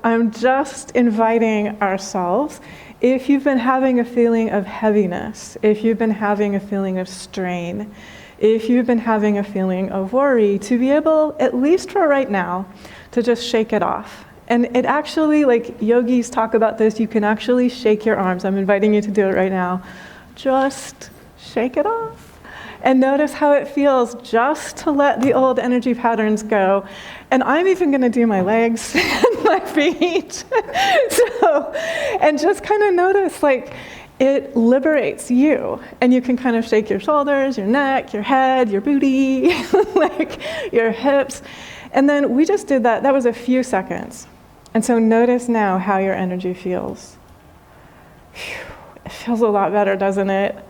I'm just inviting ourselves, if you've been having a feeling of heaviness, if you've been having a feeling of strain, if you've been having a feeling of worry, to be able, at least for right now, to just shake it off. And it actually, like yogis talk about this, you can actually shake your arms. I'm inviting you to do it right now. Just shake it off. And notice how it feels just to let the old energy patterns go. And I'm even going to do my legs and my feet. And just kind of notice, like, it liberates you. And you can kind of shake your shoulders, your neck, your head, your booty, like your hips. And then we just did that. That was a few seconds. And so notice now how your energy feels. Whew, it feels a lot better, doesn't it?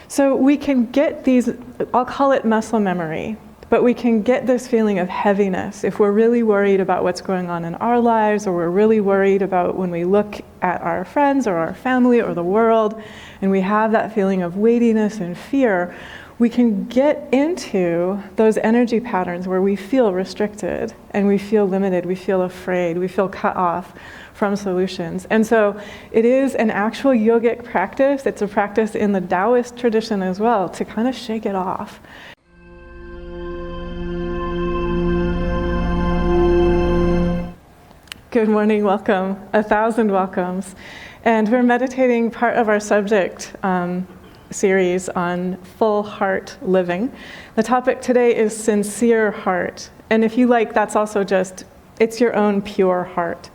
So we can get these, I'll call it muscle memory, but we can get this feeling of heaviness if we're really worried about what's going on in our lives, or we're really worried about when we look at our friends or our family or the world, and we have that feeling of weightiness and fear. We can get into those energy patterns where we feel restricted and we feel limited, we feel afraid, we feel cut off from solutions. And so it is an actual yogic practice. It's a practice in the Taoist tradition as well, to kind of shake it off. Good morning, welcome, 1,000 welcomes. And we're meditating part of our subject series on full heart living. The topic today is sincere heart. And if you like, that's also just, it's your own pure heart.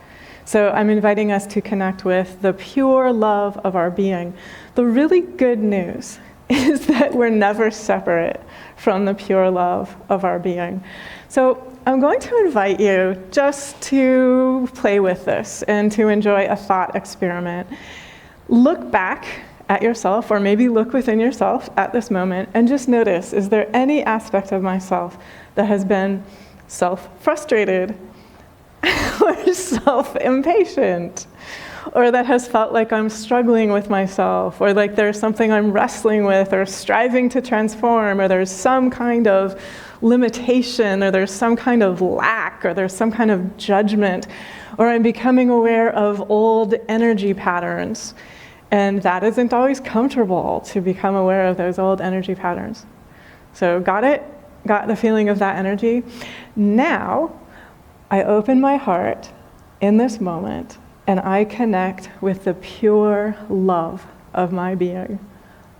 So I'm inviting us to connect with the pure love of our being. The really good news is that we're never separate from the pure love of our being. So I'm going to invite you just to play with this and to enjoy a thought experiment. Look back at yourself, or maybe look within yourself at this moment, and just notice, is there any aspect of myself that has been self-frustrated or self-impatient, or that has felt like I'm struggling with myself, or like there's something I'm wrestling with or striving to transform, or there's some kind of limitation, or there's some kind of lack, or there's some kind of judgment, or I'm becoming aware of old energy patterns. And that isn't always comfortable, to become aware of those old energy patterns. So got it? Got the feeling of that energy? Now, I open my heart in this moment, and I connect with the pure love of my being.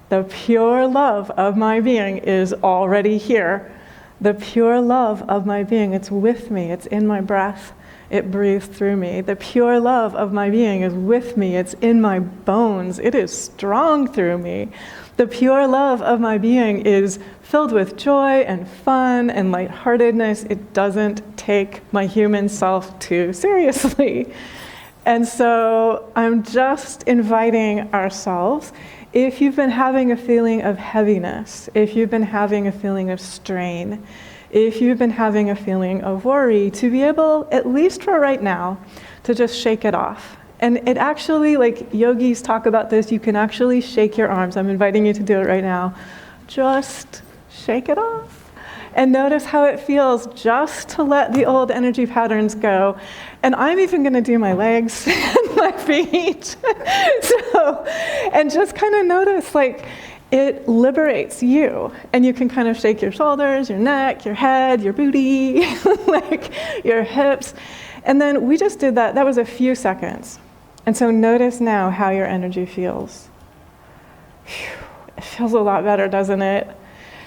The pure love of my being is already here. The pure love of my being, it's with me, it's in my breath. It breathes through me. The pure love of my being is with me. It's in my bones. It is strong through me. The pure love of my being is filled with joy and fun and lightheartedness. It doesn't take my human self too seriously. And so I'm just inviting ourselves, if you've been having a feeling of heaviness, if you've been having a feeling of strain, if you've been having a feeling of worry, to be able, at least for right now, to just shake it off. And it actually, like yogis talk about this, you can actually shake your arms. I'm inviting you to do it right now. Just shake it off. And notice how it feels just to let the old energy patterns go. And I'm even going to do my legs and my feet. And just kind of notice, like, it liberates you. And you can kind of shake your shoulders, your neck, your head, your booty, like your hips. And then we just did that. That was a few seconds. And so notice now how your energy feels. Whew, it feels a lot better, doesn't it?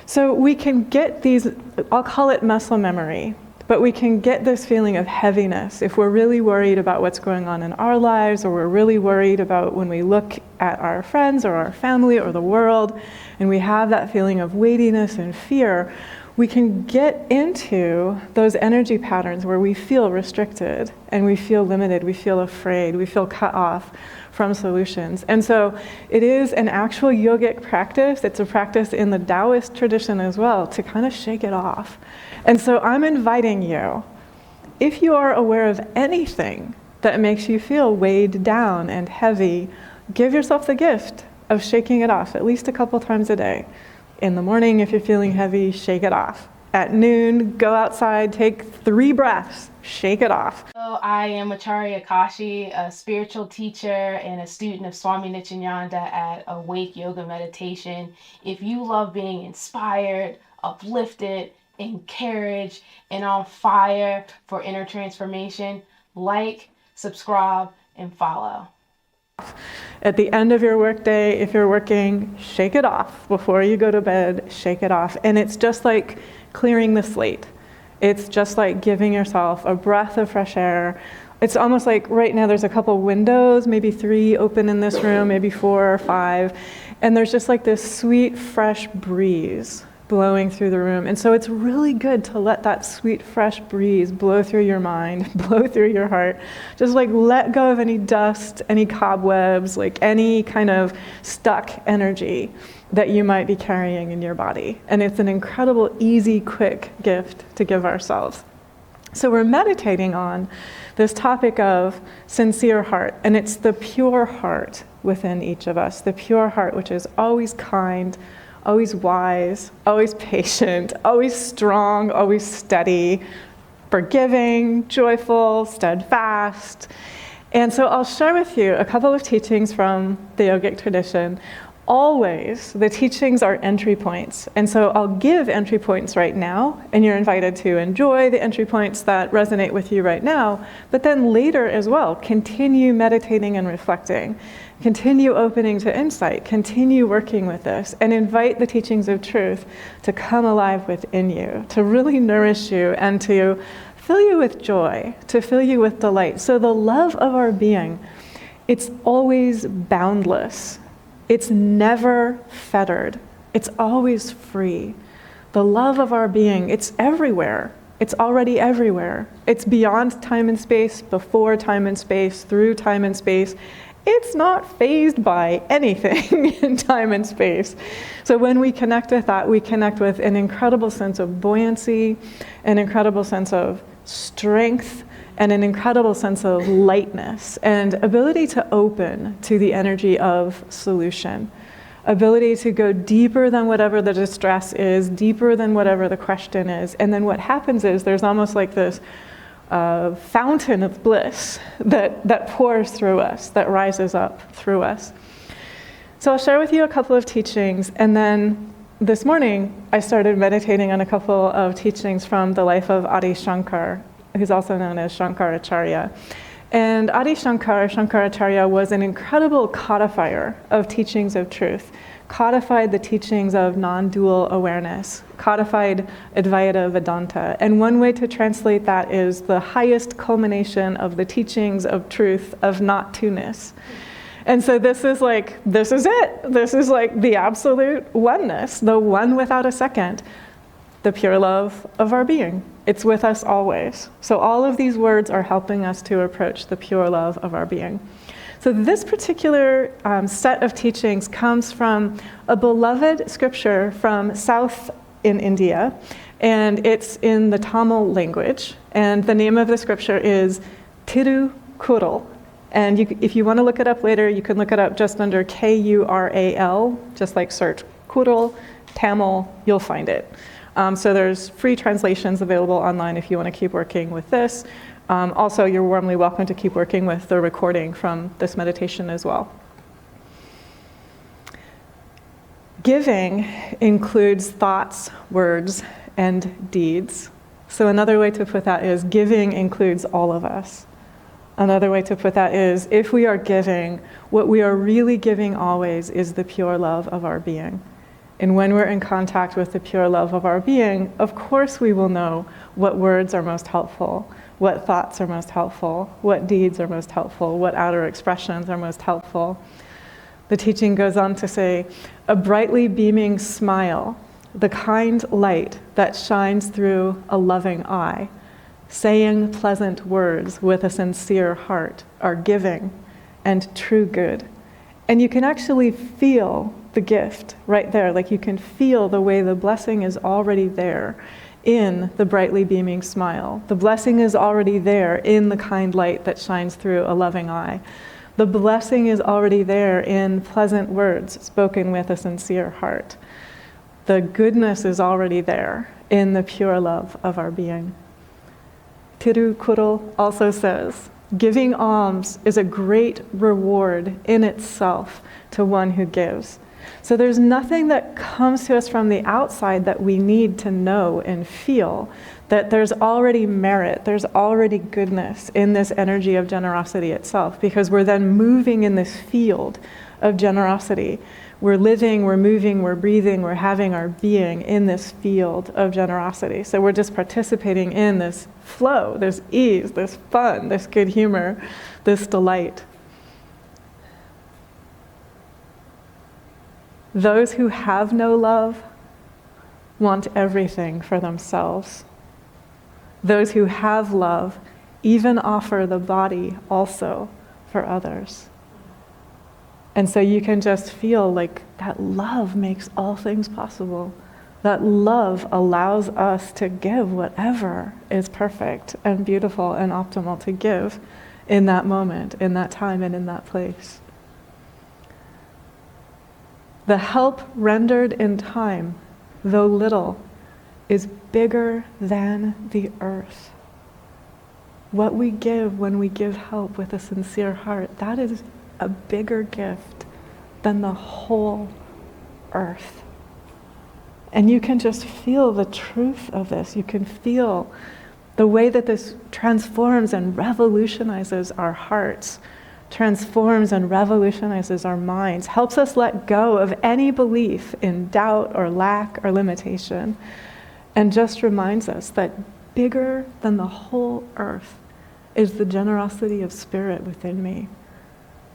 So we can get these, I'll call it muscle memory, but we can get this feeling of heaviness if we're really worried about what's going on in our lives, or we're really worried about when we look at our friends or our family or the world, and we have that feeling of weightiness and fear. We can get into those energy patterns where we feel restricted and we feel limited, we feel afraid, we feel cut off from solutions. And so it is an actual yogic practice. It's a practice in the Taoist tradition as well, to kind of shake it off. And so I'm inviting you, if you are aware of anything that makes you feel weighed down and heavy, give yourself the gift of shaking it off at least a couple times a day. In the morning, if you're feeling heavy, shake it off. At noon, go outside, take 3 breaths, shake it off. So I am Acharya Kashi, a spiritual teacher and a student of Swami Nityananda at Awake Yoga Meditation. If you love being inspired, uplifted, encouraged, and on fire for inner transformation, like, subscribe, and follow. At the end of your workday, if you're working, shake it off. Before you go to bed, shake it off. And it's just like clearing the slate. It's just like giving yourself a breath of fresh air. It's almost like right now there's a couple windows, maybe 3 open in this room, maybe 4 or 5. And there's just like this sweet, fresh breeze blowing through the room. And so it's really good to let that sweet, fresh breeze blow through your mind, blow through your heart. Just like let go of any dust, any cobwebs, like any kind of stuck energy that you might be carrying in your body. And it's an incredible, easy, quick gift to give ourselves. So we're meditating on this topic of sincere heart, and it's the pure heart within each of us, the pure heart which is always kind, always wise, always patient, always strong, always steady, forgiving, joyful, steadfast. And so I'll share with you a couple of teachings from the yogic tradition. Always, the teachings are entry points. And so I'll give entry points right now, and you're invited to enjoy the entry points that resonate with you right now. But then later as well, continue meditating and reflecting. Continue opening to insight. Continue working with this. And invite the teachings of truth to come alive within you, to really nourish you and to fill you with joy, to fill you with delight. So the love of our being, it's always boundless. It's never fettered. It's always free. The love of our being, it's everywhere. It's already everywhere. It's beyond time and space, before time and space, through time and space. It's not fazed by anything in time and space. So when we connect with that, we connect with an incredible sense of buoyancy, an incredible sense of strength, and an incredible sense of lightness and ability to open to the energy of solution, ability to go deeper than whatever the distress is, deeper than whatever the question is. And then what happens is there's almost like this fountain of bliss that pours through us, that rises up through us. So I'll share with you a couple of teachings, and then this morning I started meditating on a couple of teachings from the life of Adi Shankar, who's also known as Shankaracharya. And Adi Shankaracharya was an incredible codifier of teachings of truth, codified the teachings of non-dual awareness, codified Advaita Vedanta. And one way to translate that is the highest culmination of the teachings of truth of not two-ness. And so this is it. This is like the absolute oneness, the one without a second, the pure love of our being. It's with us always. So all of these words are helping us to approach the pure love of our being. So this particular set of teachings comes from a beloved scripture from South in India, and it's in the Tamil language. And the name of the scripture is Tirukural. And if you want to look it up later, you can look it up just under Kural, just like search Kural, Tamil, you'll find it. So there's free translations available online if you want to keep working with this. Also, you're warmly welcome to keep working with the recording from this meditation as well. Giving includes thoughts, words, and deeds. So another way to put that is giving includes all of us. Another way to put that is if we are giving, what we are really giving always is the pure love of our being. And when we're in contact with the pure love of our being, of course we will know what words are most helpful, what thoughts are most helpful, what deeds are most helpful, what outer expressions are most helpful. The teaching goes on to say, a brightly beaming smile, the kind light that shines through a loving eye, saying pleasant words with a sincere heart are giving and true good. And you can actually feel the gift right there. Like you can feel the way the blessing is already there in the brightly beaming smile. The blessing is already there in the kind light that shines through a loving eye. The blessing is already there in pleasant words spoken with a sincere heart. The goodness is already there in the pure love of our being. Tirukkural also says, giving alms is a great reward in itself to one who gives. So there's nothing that comes to us from the outside that we need to know and feel, that there's already merit, there's already goodness in this energy of generosity itself, because we're then moving in this field of generosity. We're living, we're moving, we're breathing, we're having our being in this field of generosity. So we're just participating in this flow, this ease, this fun, this good humor, this delight. Those who have no love want everything for themselves. Those who have love even offer the body also for others. And so you can just feel like that love makes all things possible. That love allows us to give whatever is perfect and beautiful and optimal to give in that moment, in that time, and in that place. The help rendered in time, though little, is bigger than the earth. What we give when we give help with a sincere heart, that is a bigger gift than the whole earth. And you can just feel the truth of this. You can feel the way that this transforms and revolutionizes our hearts, transforms and revolutionizes our minds, helps us let go of any belief in doubt or lack or limitation, and just reminds us that bigger than the whole earth is the generosity of spirit within me.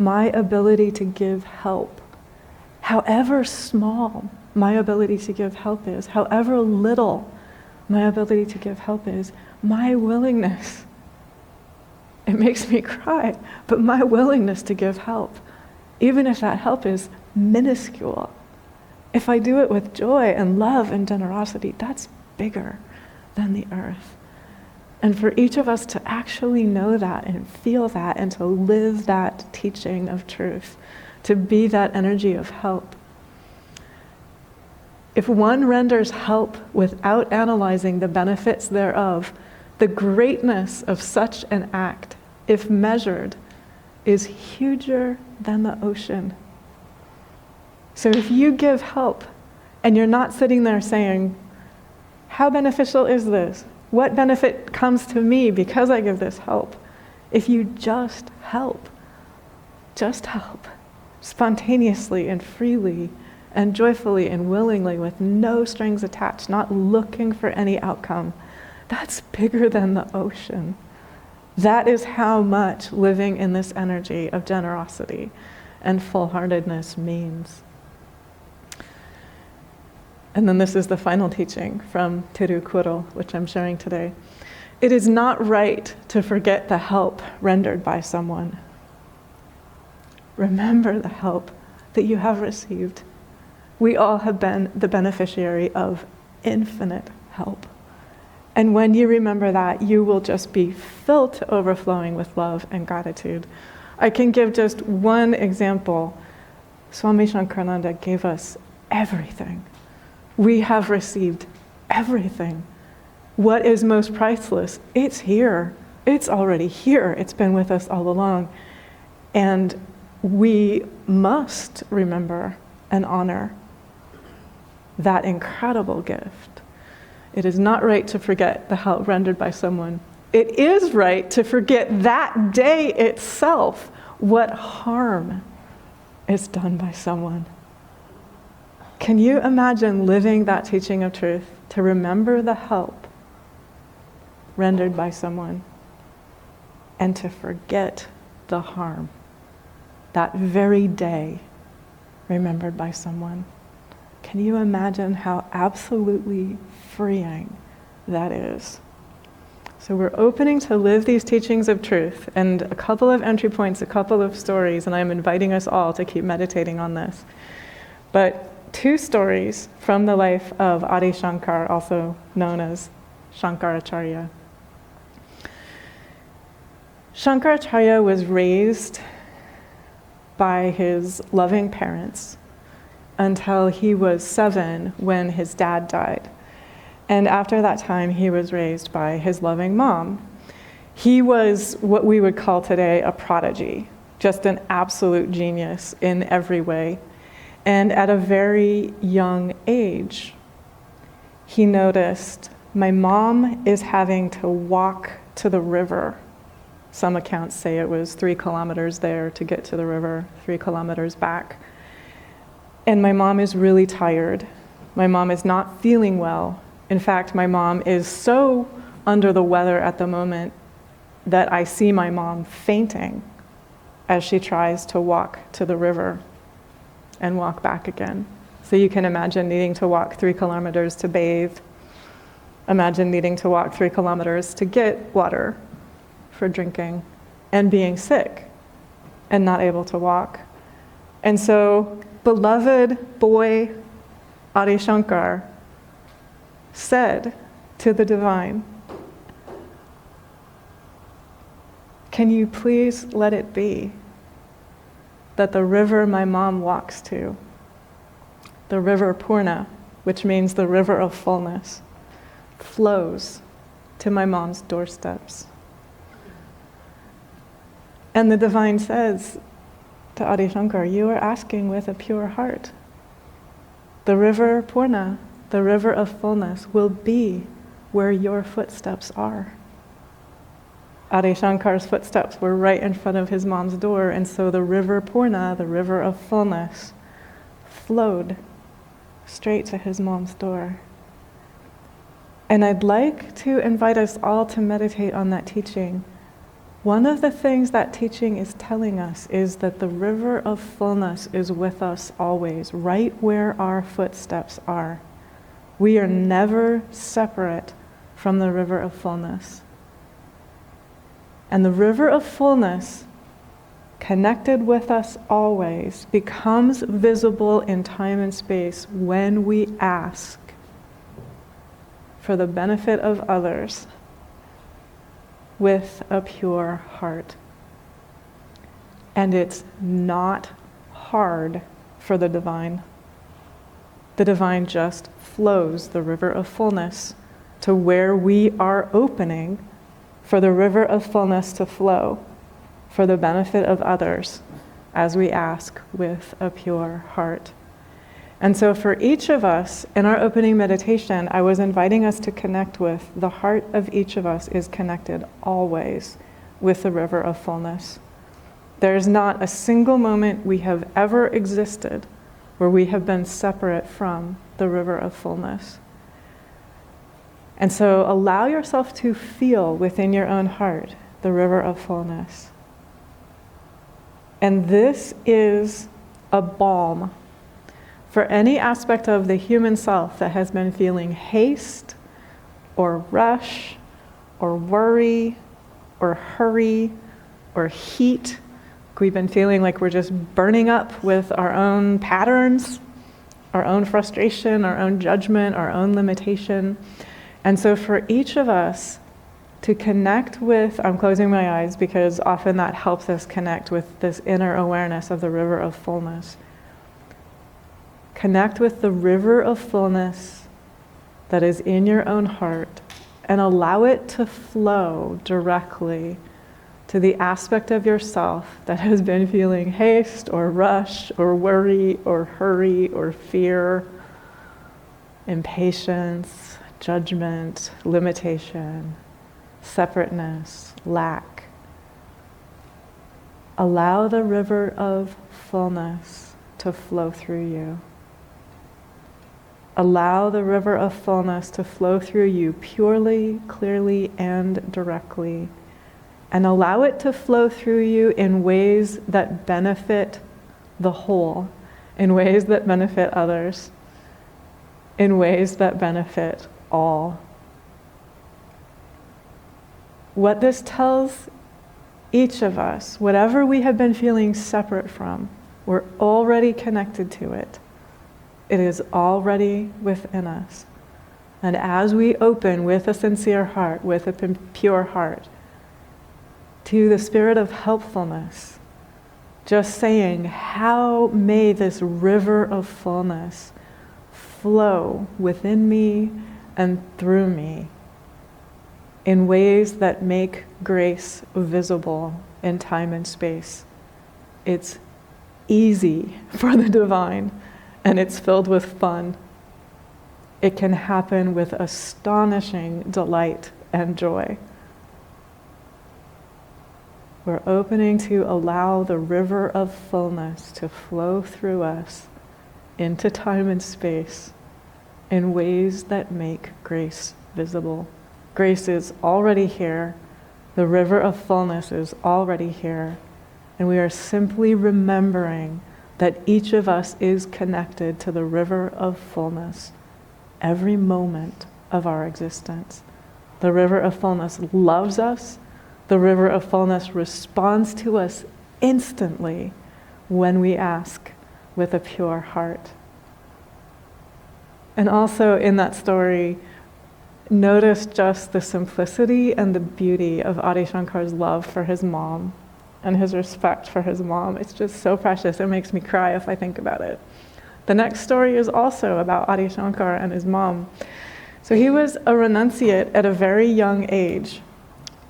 My ability to give help, however small my ability to give help is, however little my ability to give help is, my willingness, it makes me cry, but my willingness to give help, even if that help is minuscule, if I do it with joy and love and generosity, that's bigger than the earth. And for each of us to actually know that and feel that and to live that teaching of truth, to be that energy of help. If one renders help without analyzing the benefits thereof, the greatness of such an act, if measured, is huger than the ocean. So if you give help and you're not sitting there saying, how beneficial is this? What benefit comes to me because I give this help? If you just help, spontaneously and freely and joyfully and willingly with no strings attached, not looking for any outcome, that's bigger than the ocean. That is how much living in this energy of generosity and full-heartedness means. And then this is the final teaching from Tirukkural, which I'm sharing today. It is not right to forget the help rendered by someone. Remember the help that you have received. We all have been the beneficiary of infinite help. And when you remember that, you will just be filled to overflowing with love and gratitude. I can give just one example. Swami Nityananda gave us everything. We have received everything. What is most priceless? It's here. It's already here. It's been with us all along. And we must remember and honor that incredible gift. It is not right to forget the help rendered by someone. It is right to forget that day itself what harm is done by someone. Can you imagine living that teaching of truth, to remember the help rendered by someone and to forget the harm that very day remembered by someone? Can you imagine how absolutely freeing that is? So we're opening to live these teachings of truth, and a couple of entry points, a couple of stories, and I'm inviting us all to keep meditating on this. But 2 stories from the life of Adi Shankar, also known as Shankaracharya. Shankaracharya was raised by his loving parents until he was 7 when his dad died. And after that time, he was raised by his loving mom. He was what we would call today a prodigy, just an absolute genius in every way. And at a very young age, he noticed, my mom is having to walk to the river. Some accounts say it was 3 kilometers there to get to the river, 3 kilometers back. And my mom is really tired. My mom is not feeling well. In fact, my mom is so under the weather at the moment that I see my mom fainting as she tries to walk to the river and walk back again. So you can imagine needing to walk 3 kilometers to bathe. Imagine needing to walk 3 kilometers to get water for drinking and being sick and not able to walk. And so beloved boy Adi Shankar said to the divine, can you please let it be that the river my mom walks to, the river Purna, which means the river of fullness, flows to my mom's doorsteps. And the divine says to Adi Shankar, you are asking with a pure heart. The river Purna, the river of fullness, will be where your footsteps are. Adi Shankar's footsteps were right in front of his mom's door, and so the river Purna, the river of fullness, flowed straight to his mom's door. And I'd like to invite us all to meditate on that teaching. One of the things that teaching is telling us is that the river of fullness is with us always, right where our footsteps are. We are never separate from the river of fullness. And the river of fullness, connected with us always, becomes visible in time and space when we ask for the benefit of others with a pure heart. And it's not hard for the divine. The divine just flows the river of fullness to where we are opening for the river of fullness to flow for the benefit of others as we ask with a pure heart. And so for each of us, in our opening meditation, I was inviting us to connect with the heart of each of us is connected always with the river of fullness. There's not a single moment we have ever existed where we have been separate from the river of fullness. And so allow yourself to feel within your own heart the river of fullness. And this is a balm for any aspect of the human self that has been feeling haste or rush or worry or hurry or heat. We've been feeling like we're just burning up with our own patterns, our own frustration, our own judgment, our own limitation. And so for each of us to connect with, I'm closing my eyes because often that helps us connect with this inner awareness of the river of fullness. Connect with the river of fullness that is in your own heart and allow it to flow directly to the aspect of yourself that has been feeling haste or rush or worry or hurry or fear, impatience, judgment, limitation, separateness, lack. Allow the river of fullness to flow through you. Allow the river of fullness to flow through you purely, clearly, and directly. And allow it to flow through you in ways that benefit the whole, in ways that benefit others, in ways that benefit all. What this tells each of us, whatever we have been feeling separate from, we're already connected to it. It is already within us. And as we open with a sincere heart, with a pure heart, to the spirit of helpfulness, just saying, how may this river of fullness flow within me and through me in ways that make grace visible in time and space. It's easy for the divine, and it's filled with fun. It can happen with astonishing delight and joy. We're opening to allow the river of fullness to flow through us into time and space in ways that make grace visible. Grace is already here. The river of fullness is already here. And we are simply remembering that each of us is connected to the river of fullness every moment of our existence. The river of fullness loves us. The river of fullness responds to us instantly when we ask with a pure heart. And also in that story, notice just the simplicity and the beauty of Adi Shankar's love for his mom and his respect for his mom. It's just so precious. It makes me cry if I think about it. The next story is also about Adi Shankar and his mom. So he was a renunciate at a very young age.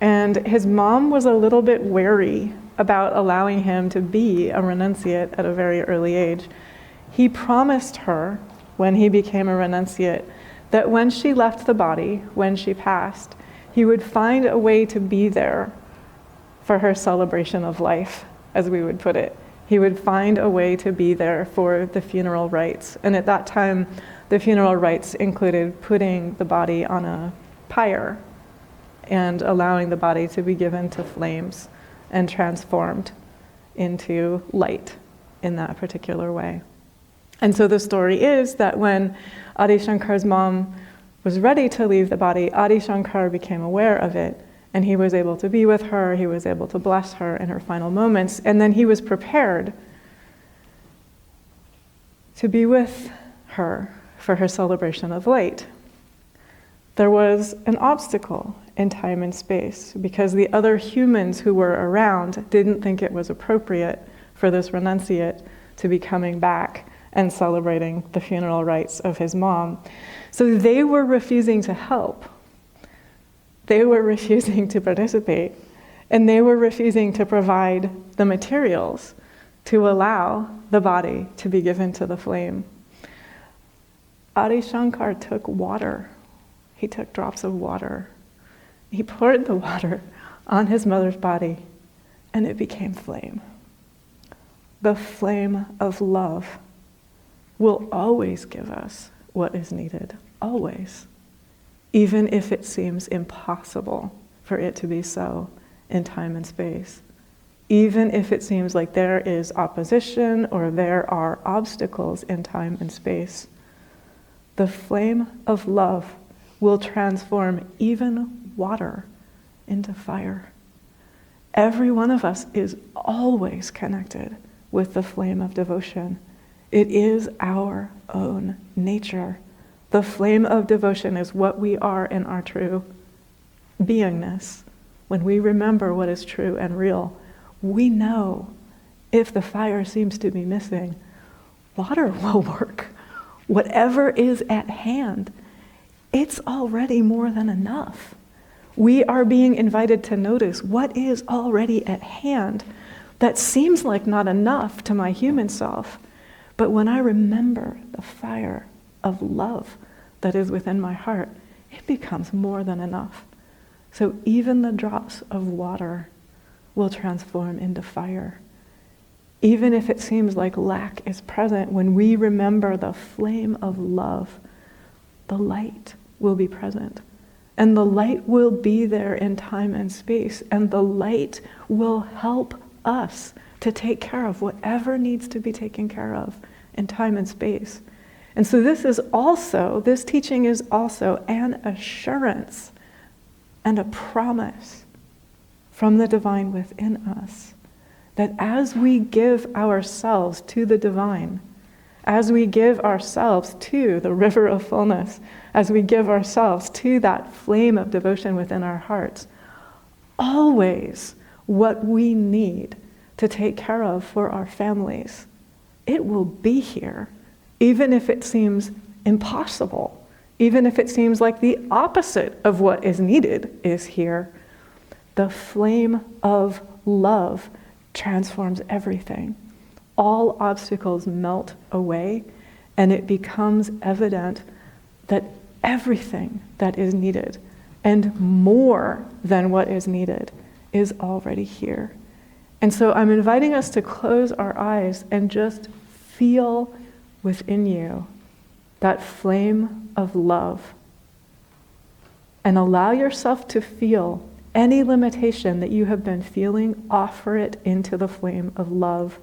And his mom was a little bit wary about allowing him to be a renunciate at a very early age. He promised her, when he became a renunciate, that when she left the body, when she passed, he would find a way to be there for her celebration of life, as we would put it. He would find a way to be there for the funeral rites. And at that time, the funeral rites included putting the body on a pyre and allowing the body to be given to flames and transformed into light in that particular way. And so the story is that when Adi Shankar's mom was ready to leave the body, Adi Shankar became aware of it, and he was able to be with her, he was able to bless her in her final moments, and then he was prepared to be with her for her celebration of light. There was an obstacle in time and space because the other humans who were around didn't think it was appropriate for this renunciate to be coming back and celebrating the funeral rites of his mom. So they were refusing to help. They were refusing to participate, and they were refusing to provide the materials to allow the body to be given to the flame. Adi Shankar took water. He took drops of water. He poured the water on his mother's body, and it became flame. The flame of love will always give us what is needed, always, even if it seems impossible for it to be so in time and space. Even if it seems like there is opposition or there are obstacles in time and space, the flame of love will transform even water into fire. Every one of us is always connected with the flame of devotion. It is our own nature. The flame of devotion is what we are in our true beingness. When we remember what is true and real, we know if the fire seems to be missing, water will work. Whatever is at hand, it's already more than enough. We are being invited to notice what is already at hand that seems like not enough to my human self. But when I remember the fire of love that is within my heart, it becomes more than enough. So even the drops of water will transform into fire. Even if it seems like lack is present, when we remember the flame of love, the light will be present. And the light will be there in time and space. And the light will help us to take care of whatever needs to be taken care of in time and space. And so this teaching is also an assurance and a promise from the divine within us that as we give ourselves to the divine, as we give ourselves to the river of fullness, as we give ourselves to that flame of devotion within our hearts, always what we need to take care of for our families, it will be here, even if it seems impossible even if it seems like the opposite of what is needed is here, the flame of love transforms everything. All obstacles melt away, and it becomes evident that everything that is needed, and more than what is needed, is already here. And so I'm inviting us to close our eyes and just feel within you that flame of love. And allow yourself to feel any limitation that you have been feeling, offer it into the flame of love.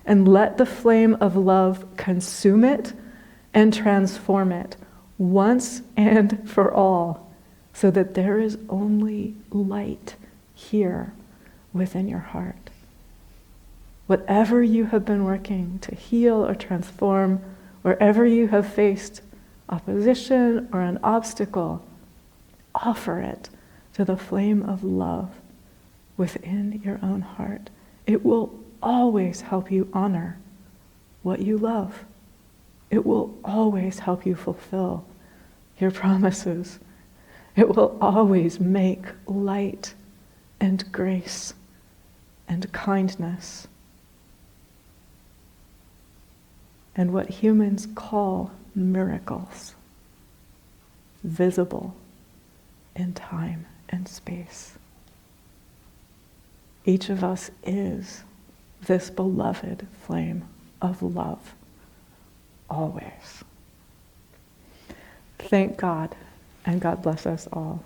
And let the flame of love consume it and transform it once and for all, so that there is only light here within your heart. Whatever you have been working to heal or transform, wherever you have faced opposition or an obstacle, offer it to the flame of love within your own heart. It will always help you honor what you love. It will always help you fulfill your promises. It will always make light and grace and kindness and what humans call miracles, visible in time and space. Each of us is this beloved flame of love, always. Thank God, and God bless us all.